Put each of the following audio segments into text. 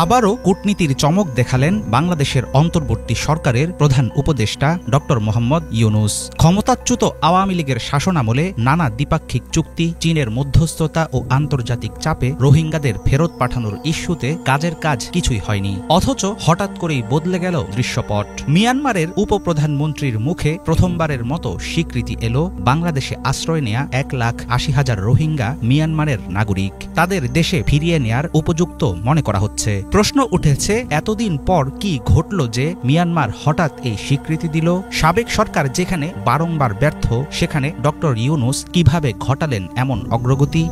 আবারও কূটনীতির চমক দেখালেন বাংলাদেশের অন্তর্বর্তী সরকারের প্রধান উপদেষ্টা ড মোহাম্মদ ইউনূস। ক্ষমতাচ্যুত আওয়ামী লীগের শাসনামলে নানা দ্বিপাক্ষিক চুক্তি, চীনের মধ্যস্থতা ও আন্তর্জাতিক চাপে রোহিঙ্গাদের ফেরত পাঠানোর ইস্যুতে কাজের কাজ কিছুই হয়নি। অথচ হঠাৎ করেই বদলে গেল দৃশ্যপট। মিয়ানমারের উপপ্রধানমন্ত্রীর মুখে প্রথমবারের মতো স্বীকৃতি এলো বাংলাদেশে আশ্রয় নেয়া 1,80,000 রোহিঙ্গা মিয়ানমারের নাগরিক। তাদের দেশে ফিরিয়ে নেয়ার উপযুক্ত মনে করা হচ্ছে। প্রশ্ন উঠেছে, এতদিন পর কি ঘটল যে মিয়ানমার হঠাৎ এই স্বীকৃতি দিল? সাবেক সরকার যেখানে বারংবার ব্যর্থ, সেখানে ড ইউনূস কিভাবে ঘটালেন এমন অগ্রগতি?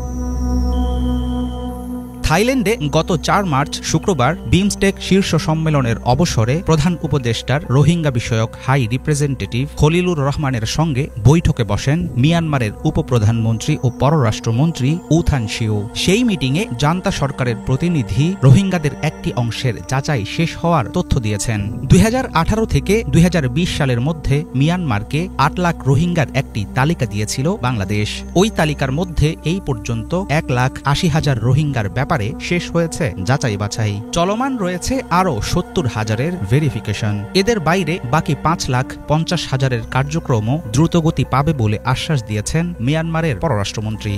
থাইল্যান্ডে গত 4 মার্চ শুক্রবার বিমস্টেক শীর্ষ সম্মেলনের অবসরে প্রধান উপদেষ্টার রোহিঙ্গা বিষয়ক হাই রিপ্রেজেন্টেটিভ খলিলুর রহমানের সঙ্গে বৈঠকে বসেন মিয়ানমারের উপপ্রধানমন্ত্রী ও পররাষ্ট্রমন্ত্রী উ থান সিও। সেই মিটিংয়ে জান্তা সরকারের প্রতিনিধি রোহিঙ্গাদের একটি অংশের যাচাই শেষ হওয়ার তথ্য দিয়েছেন। 2018 থেকে 2020 সালের মধ্যে মিয়ানমারকে 8 লাখ রোহিঙ্গার একটি তালিকা দিয়েছিল বাংলাদেশ। ওই তালিকার মধ্যে এই পর্যন্ত 1,80,000 রোহিঙ্গার ব্যাপারে শেষ হয়েছে যাচাই বাছাই। চলমান রয়েছে আরও 70,000-এর ভেরিফিকেশন। এদের বাইরে বাকি 5,50,000-এর কার্যক্রমও দ্রুতগতি পাবে বলে আশ্বাস দিয়েছেন মিয়ানমারের পররাষ্ট্রমন্ত্রী।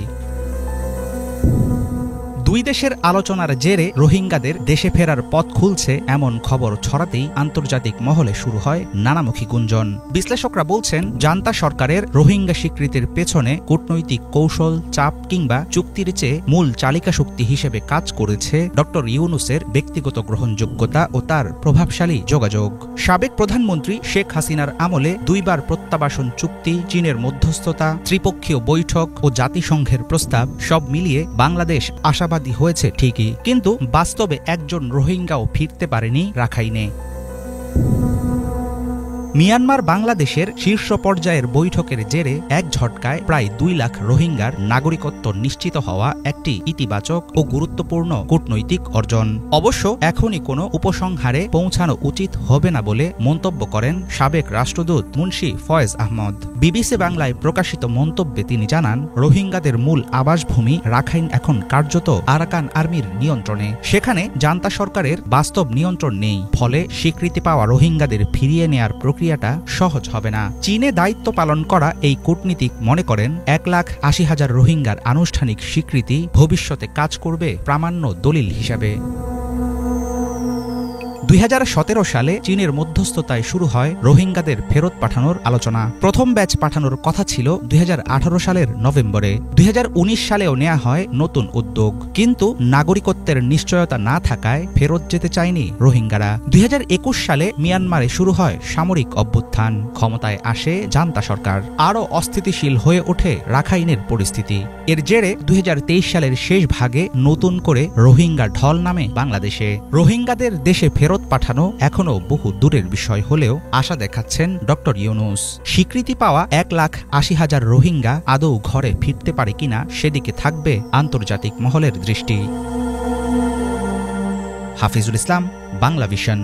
দুই দেশের আলোচনার জেরে রোহিঙ্গাদের দেশে ফেরার পথ খুলছে এমন খবর ছড়াতেই আন্তর্জাতিক মহলে শুরু হয় নানামুখী গুঞ্জন। বিশ্লেষকরা বলছেন, জান্তা সরকারের রোহিঙ্গা স্বীকৃতির পেছনে কূটনৈতিক কৌশল, চাপ কিংবা চুক্তির চেয়ে মূল চালিকা শক্তি হিসেবে কাজ করেছে ড ইউনূসের ব্যক্তিগত গ্রহণযোগ্যতা ও তার প্রভাবশালী যোগাযোগ। সাবেক প্রধানমন্ত্রী শেখ হাসিনার আমলে 2 বার প্রত্যাবাসন চুক্তি, চীনের মধ্যস্থতা, ত্রিপক্ষীয় বৈঠক ও জাতিসংঘের প্রস্তাব সব মিলিয়ে বাংলাদেশ আশাবাদী হয়েছে ঠিকই, কিন্তু বাস্তবে একজন রোহিঙ্গাও ফিরতে পারেনি রাখাইনে। মিয়ানমার বাংলাদেশের শীর্ষ পর্যায়ের বৈঠকের জেরে এক ঝটকায় প্রায় 2 লাখ রোহিঙ্গার নাগরিকত্ব নিশ্চিত হওয়া একটি ইতিবাচক ও গুরুত্বপূর্ণ কূটনৈতিক অর্জন। অবশ্য এখনই কোনো উপসংহারে পৌঁছানো উচিত হবে না বলে মন্তব্য করেন সাবেক রাষ্ট্রদূত মুন্সি ফয়েজ আহমদ। বিবিসি বাংলায় প্রকাশিত মন্তব্যে তিনি জানান, রোহিঙ্গাদের মূল আবাসভূমি রাখাইন এখন কার্যত আরাকান আর্মির নিয়ন্ত্রণে। সেখানে জান্তা সরকারের বাস্তব নিয়ন্ত্রণ নেই। ফলে স্বীকৃতি পাওয়া রোহিঙ্গাদের ফিরিয়ে নেয়ার প্রক্রিয়াটা সহজ হবে না। চীনে দায়িত্ব পালন করা এই কূটনীতিক মনে করেন, 1,80,000 রোহিঙ্গার আনুষ্ঠানিক স্বীকৃতি ভবিষ্যতে কাজ করবে প্রামাণ্য দলিল হিসাবে। 2017 সালে চীনের মধ্যস্থতায় শুরু হয় রোহিঙ্গাদের ফেরত পাঠানোর আলোচনা। প্রথম ব্যাচ পাঠানোর কথা ছিল 2018 সালের নভেম্বরে। 2019 সালেও নেওয়া হয় নতুন উদ্যোগ, কিন্তু নাগরিকত্বের নিশ্চয়তা না থাকায় ফেরত যেতে চায়নি রোহিঙ্গারা। 2021 সালে মিয়ানমারে শুরু হয় সামরিক অভ্যুত্থান। ক্ষমতায় আসে জান্তা সরকার। আরও অস্থিতিশীল হয়ে ওঠে রাখাইনের পরিস্থিতি। এর জেরে 2023 সালের শেষ ভাগে নতুন করে রোহিঙ্গা ঢল নামে বাংলাদেশে। রোহিঙ্গাদের দেশে ফেরত পাঠানো এখনও বহু দূরের বিষয় হলেও আশা দেখাচ্ছেন ড ইউনূস। স্বীকৃতি পাওয়া 1,80,000 রোহিঙ্গা আদৌ ঘরে ফিরতে পারে কিনা সেদিকে থাকবে আন্তর্জাতিক মহলের দৃষ্টি। হাফিজুল ইসলাম, বাংলা ভিশন।